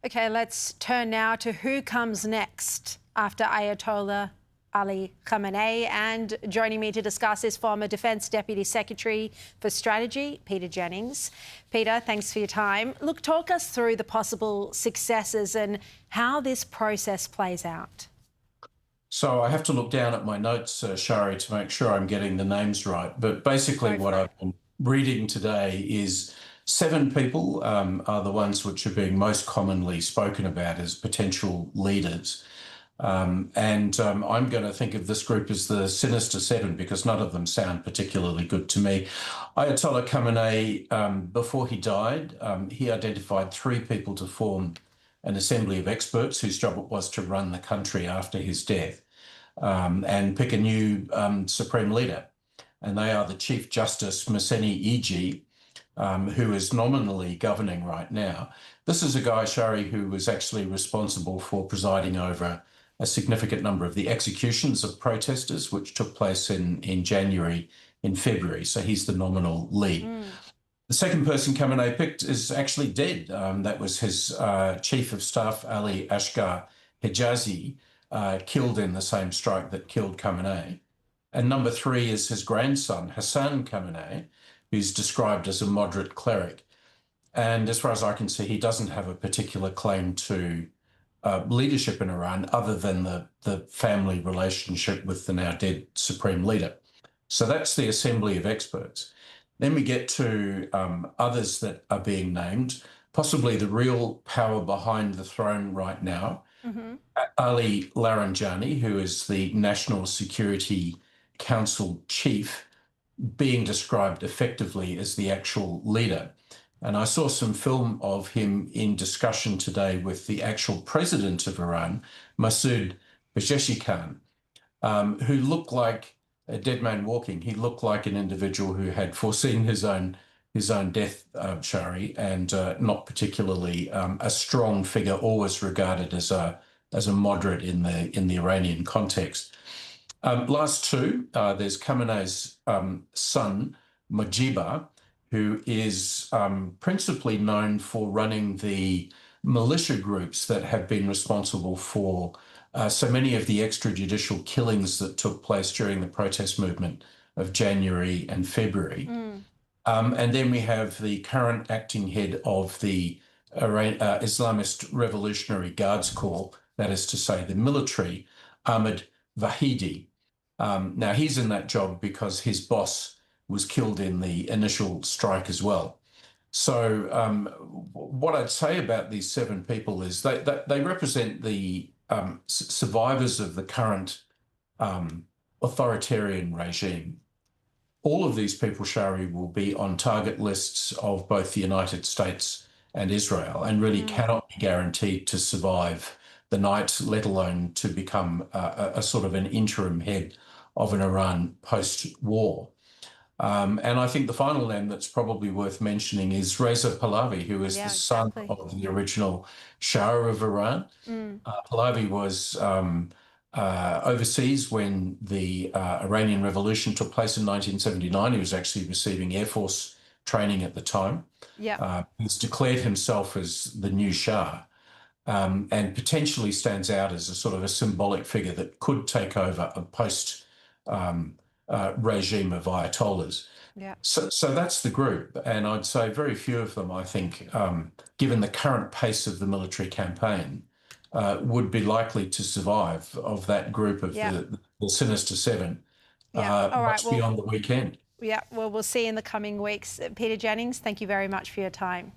Okay, let's turn now to who comes next after Ayatollah Ali Khamenei. And joining me to discuss is former Defence Deputy Secretary for Strategy, Peter Jennings. Peter, thanks for your time. Look, talk us through the possible successes and how this process plays out. So I have to look down at my notes, Sharri, to make sure I'm getting the names right. But basically what I've been reading today is 7 people are the ones which are being most commonly spoken about as potential leaders. I'm going to think of this group as the Sinister Seven because none of them sound particularly good to me. Ayatollah Khamenei, before he died, he identified 3 people to form an assembly of experts whose job it was to run the country after his death and pick a new supreme leader. And they are the Chief Justice Mohseni Iji, who is nominally governing right now. This is a guy, Sharri, who was actually responsible for presiding over a significant number of the executions of protesters, which took place in January, in February. So he's the nominal lead. The second person Khamenei picked is actually dead. That was his chief of staff, Ali Ashgar Hijazi, killed in the same strike that killed Khamenei. And number 3 is his grandson, Hassan Khamenei, who's described as a moderate cleric. And as far as I can see, he doesn't have a particular claim to leadership in Iran other than the family relationship with the now dead supreme leader. So that's the assembly of experts. Then we get to others that are being named, possibly the real power behind the throne right now. Ali Laranjani, who is the National Security Council chief, being described effectively as the actual leader. And I saw some film of him in discussion today with the actual president of Iran, Masoud Pezeshkian, who looked like a dead man walking. He looked like an individual who had foreseen his own death, Sharri, and not particularly a strong figure, always regarded as a moderate in the Iranian context. Last 2, there's Khamenei's son, Mujiba, who is principally known for running the militia groups that have been responsible for so many of the extrajudicial killings that took place during the protest movement of January and February. And then we have the current acting head of the Islamist Revolutionary Guards Corps, that is to say the military, Ahmed Vahidi. Now, he's in that job because his boss was killed in the initial strike as well. So what I'd say about these 7 people is they represent the survivors of the current authoritarian regime. All of these people, Sharri, will be on target lists of both the United States and Israel and really cannot be guaranteed to survive the night, let alone to become a sort of an interim head of an Iran post-war. And I think the final name that's probably worth mentioning is Reza Pahlavi, who is the son of the original Shah of Iran. Pahlavi was overseas when the Iranian Revolution took place in 1979. He was actually receiving Air Force training at the time. He's declared himself as the new Shah and potentially stands out as a sort of a symbolic figure that could take over a post regime of Ayatollahs. So that's the group. And I'd say very few of them, I think, given the current pace of the military campaign, would be likely to survive of that group of the Sinister Seven much beyond the weekend. Well, we'll see in the coming weeks. Peter Jennings, thank you very much for your time.